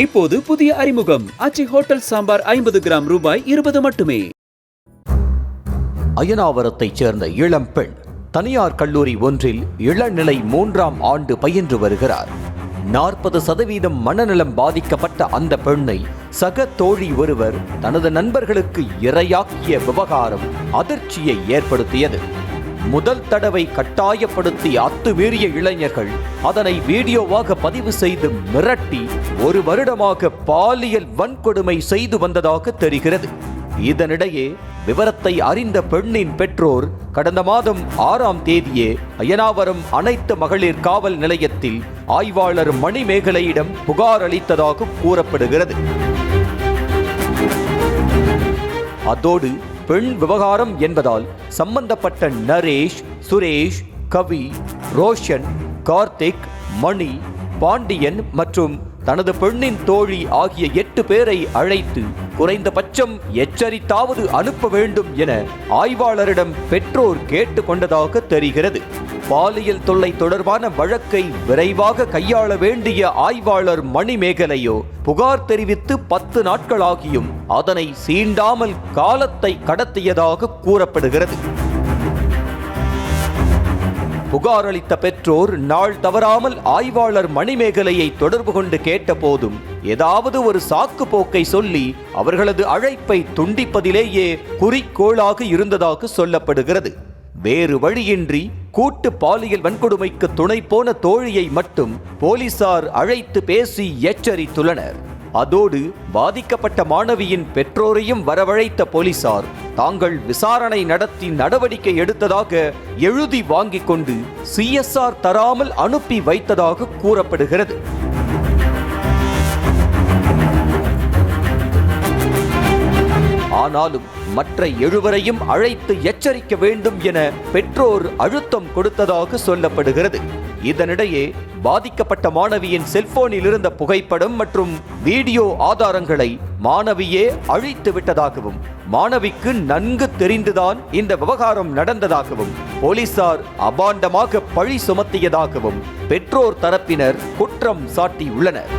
இப்போது புதிய அறிமுகம் ஆச்சி ஹோட்டல் சாம்பார் 50 கிராம் ரூபாய் 20 மட்டுமே. அயனாவரத்தைச் சேர்ந்த இளம் பெண் தனியார் கல்லூரி ஒன்றில் இளநிலை 3ஆம் ஆண்டு பயின்று வருகிறார். 40% மனநலம் பாதிக்கப்பட்ட அந்த பெண்ணை சக தோழி ஒருவர் தனது நண்பர்களுக்கு இரையாக்கிய விவகாரம் அதிர்ச்சியை ஏற்படுத்தியது. முதல் தடவை கட்டாயப்படுத்தி அத்துமீறிய இளைஞர்கள் அதனை வீடியோவாக பதிவு செய்து மிரட்டி 1 வருடமாக பாலியல் வன்கொடுமை செய்து வந்ததாக தெரிகிறது. இதனிடையே விவரத்தை அறிந்த பெண்ணின் பெற்றோர் கடந்த மாதம் 6ஆம் தேதியே அயனாவரம் அனைத்து மகளிர் காவல் நிலையத்தில் ஆய்வாளர் மணிமேகலையிடம் புகார் அளித்ததாக கூறப்படுகிறது. அதோடு பெண் விவகாரம் என்பதால் சம்பந்தப்பட்ட நரேஷ், சுரேஷ், கவி, ரோஷன், கார்த்திக், மணி, பாண்டியன் மற்றும் தனது பெண்ணின் தோழி ஆகிய 8 பேரை அழைத்து குறைந்தபட்சம் எச்சரித்தாவது அனுப்ப வேண்டும் என ஆய்வாளரிடம் பெற்றோர் கேட்டுக்கொண்டதாக தெரிகிறது. பாலியல் தொல்லை தொடர்பான வழக்கை விரைவாக கையாள வேண்டிய ஆய்வாளர் மணிமேகலையோ புகார் தெரிவித்து 10 நாட்களாகியும் அதனை சீண்டாமல் காலத்தை கடத்தியதாக கூறப்படுகிறது. புகார் அளித்த பெற்றோர் நாள் தவறாமல் ஆய்வாளர் மணிமேகலையை தொடர்பு கொண்டு கேட்ட போதும் ஏதாவது ஒரு சாக்கு போக்கை சொல்லி அவர்களது அழைப்பை துண்டிப்பதிலேயே குறிக்கோளாக இருந்ததாக சொல்லப்படுகிறது. வேறு வழியின்றி கூட்டு பாலியல் வன்கொடுமைக்கு துணை போன தோழியை மட்டும் போலீசார் அழைத்து பேசி எச்சரித்துள்ளனர். அதோடு பாதிக்கப்பட்ட மாணவியின் பெற்றோரையும் வரவழைத்த போலீசார் தாங்கள் விசாரணை நடத்தி நடவடிக்கை எடுத்ததாக எழுதி வாங்கிக் கொண்டு CSR தராமல் அனுப்பி வைத்ததாக கூறப்படுகிறது. ஆனாலும் மற்ற 7வரையும் அழைத்து எச்சரிக்க வேண்டும் என பெற்றோர் அழுத்தம் கொடுத்ததாக சொல்லப்படுகிறது. இதனிடையே பாதிக்கப்பட்ட மாணவியின் செல்போனில் இருந்த புகைப்படம் மற்றும் வீடியோ ஆதாரங்களை மாணவியே அழித்து விட்டதாகவும் மாணவிக்கு நன்கு தெரிந்துதான் இந்த விவகாரம் நடந்ததாகவும் போலீசார் அபாண்டமாக பழி சுமத்தியதாகவும் பெற்றோர் தரப்பினர் குற்றம் சாட்டியுள்ளனர்.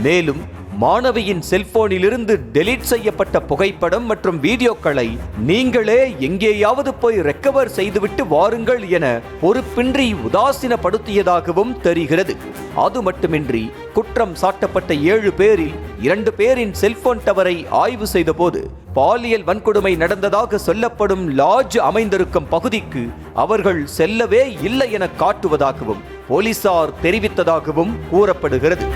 மேலும் மாணவியின் செல்போனிலிருந்து டெலீட் செய்யப்பட்ட புகைப்படம் மற்றும் வீடியோக்களை நீங்களே எங்கேயாவது போய் ரெக்கவர் செய்துவிட்டு வாருங்கள் என பொறுப்பின்றி உதாசீனப்படுத்தியதாகவும் தெரிகிறது. அது மட்டுமின்றி குற்றம் சாட்டப்பட்ட 7 பேரில் 2 பேரின் செல்போன் டவரை ஆய்வு செய்த போது பாலியல் வன்கொடுமை நடந்ததாக சொல்லப்படும் லாட்ஜ் அமைந்திருக்கும் பகுதிக்கு அவர்கள் செல்லவே இல்லை என காட்டுவதாகவும் போலீசார் தெரிவித்ததாகவும் கூறப்படுகிறது.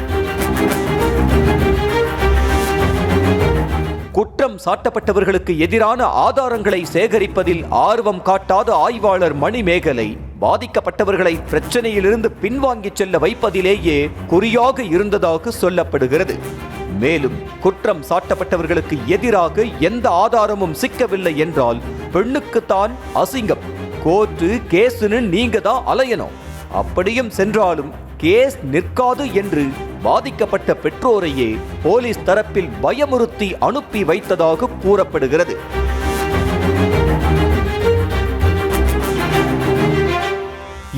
குற்றம் சாட்டப்பட்டவர்களுக்கு எதிரான ஆதாரங்களை சேகரிப்பதில் ஆர்வம் காட்டாத ஆய்வாளர் மணிமேகலை பாதிக்கப்பட்டவர்களை பிரச்சனையிலிருந்து பின்வாங்கிச் செல்ல வைப்பதிலேயே குறியாக இருந்ததாக சொல்லப்படுகிறது. மேலும் குற்றம் சாட்டப்பட்டவர்களுக்கு எதிராக எந்த ஆதாரமும் சிக்கவில்லை என்றால் பெண்ணுக்குத்தான் அசிங்கம், கோர்ட்டு கேஸ்னு நீங்க தான் அலையணும், அப்படியும் சென்றாலும் கேஸ் நிற்காது என்று பாதிக்கப்பட்ட பெற்றோரையே போலீஸ் தரப்பில் பயமுறுத்தி அனுப்பி வைத்ததாக கூறப்படுகிறது.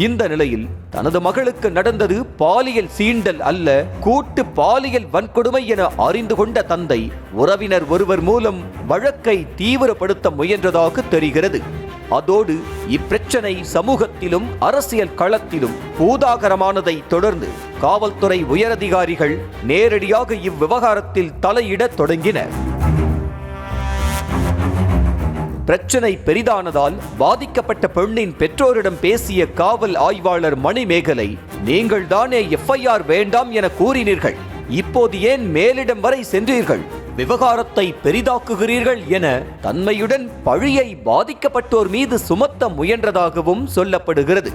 இந்த நிலையில் தனது மகளுக்கு நடந்தது பாலியல் சீண்டல் அல்ல, கூட்டு பாலியல் வன்கொடுமை என அறிந்து கொண்ட தந்தை உறவினர் ஒருவர் மூலம் வழக்கை தீவிரப்படுத்த முயன்றதாக தெரிகிறது. அதோடு இப்பிரச்சனை சமூகத்திலும் அரசியல் களத்திலும் பூதாகரமானதை தொடர்ந்து காவல்துறை உயரதிகாரிகள் நேரடியாக இவ்விவகாரத்தில் தலையிடத் தொடங்கினர். பிரச்சனை பெரிதானதால் பாதிக்கப்பட்ட பெண்ணின் பெற்றோரிடம் பேசிய காவல் ஆய்வாளர் மணிமேகலை, நீங்கள் தானே FIR வேண்டாம் என கூறினீர்கள், இப்போது ஏன் மேலிடம் வரை சென்றீர்கள், விவகாரத்தை பெரிதாக்குகிறீர்கள் என தன்மையுடன் பழியை பாதிக்கப்பட்டோர் மீது சுமத்த முயன்றதாகவும் சொல்லப்படுகிறது.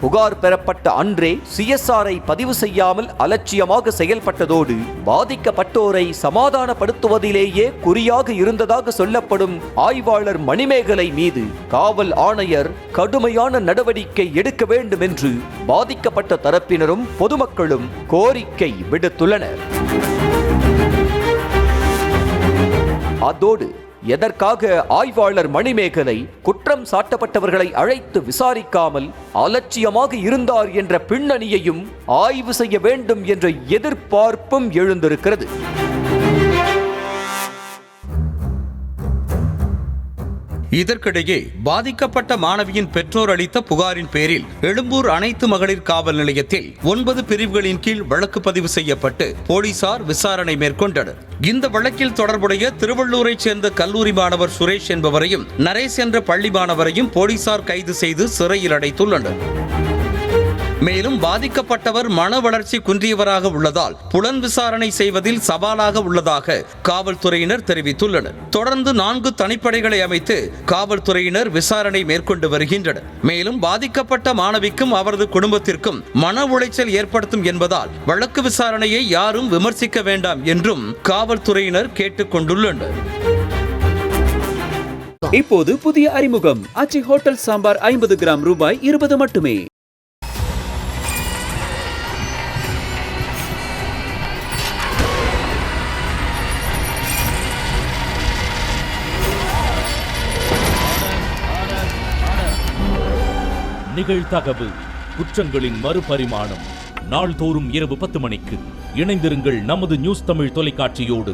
புகார் பெறப்பட்ட அன்றே CSRஐ பதிவு செய்யாமல் அலட்சியமாக செயல்பட்டதோடு பாதிக்கப்பட்டோரை சமாதானப்படுத்துவதிலேயே குறியாக இருந்ததாக சொல்லப்படும் ஆய்வாளர் மணிமேகலை மீது காவல் ஆணையர் கடுமையான நடவடிக்கை எடுக்க வேண்டும் என்று பாதிக்கப்பட்ட தரப்பினரும் பொதுமக்களும் கோரிக்கை விடுத்துள்ளனர். அதோடு எதற்காக ஆய்வாளர் மணிமேகலை குற்றம் சாட்டப்பட்டவர்களை அழைத்து விசாரிக்காமல் அலட்சியமாக இருந்தார் என்ற பின்னணியையும் ஆய்வு செய்ய வேண்டும் என்ற எதிர்பார்ப்பும் எழுந்திருக்கிறது. இதற்கிடையே பாதிக்கப்பட்ட மாணவியின் பெற்றோர் அளித்த புகாரின் பேரில் எழும்பூர் அனைத்து மகளிர் காவல் நிலையத்தில் 9 பிரிவுகளின் கீழ் வழக்கு பதிவு செய்யப்பட்டு போலீசார் விசாரணை மேற்கொண்டனர். இந்த வழக்கில் தொடர்புடைய திருவள்ளூரைச் சேர்ந்த கல்லூரி மாணவர் சுரேஷ் என்பவரையும் நரேஷ் என்ற பள்ளி மாணவரையும் போலீசார் கைது செய்து சிறையில் அடைத்துள்ளனர். மேலும் பாதிக்கப்பட்டவர் மன வளர்ச்சி குன்றியவராக உள்ளதால் புலன் விசாரணை செய்வதில் சவாலாக உள்ளதாக காவல்துறையினர் தெரிவித்துள்ளனர். தொடர்ந்து 4 தனிப்படைகளை அமைத்து காவல்துறையினர் விசாரணை மேற்கொண்டு வருகின்றனர். மேலும் பாதிக்கப்பட்ட மாணவிக்கும் அவரது குடும்பத்திற்கும் மன உளைச்சல் ஏற்படுத்தும் என்பதால் வழக்கு விசாரணையை யாரும் விமர்சிக்க வேண்டாம் என்றும் காவல்துறையினர் கேட்டுக் கொண்டுள்ளனர். இப்போது புதிய அறிமுகம் ஆச்சி ஹோட்டல் சாம்பார் 50 கிராம் ரூபாய் 20 மட்டுமே. நிகழ்தகவு குற்றங்களின் மறுபரிமாணம். நாள்தோறும் இரவு 10 மணிக்கு இணைந்திருங்கள் நமது நியூஸ் தமிழ் தொலைக்காட்சியோடு.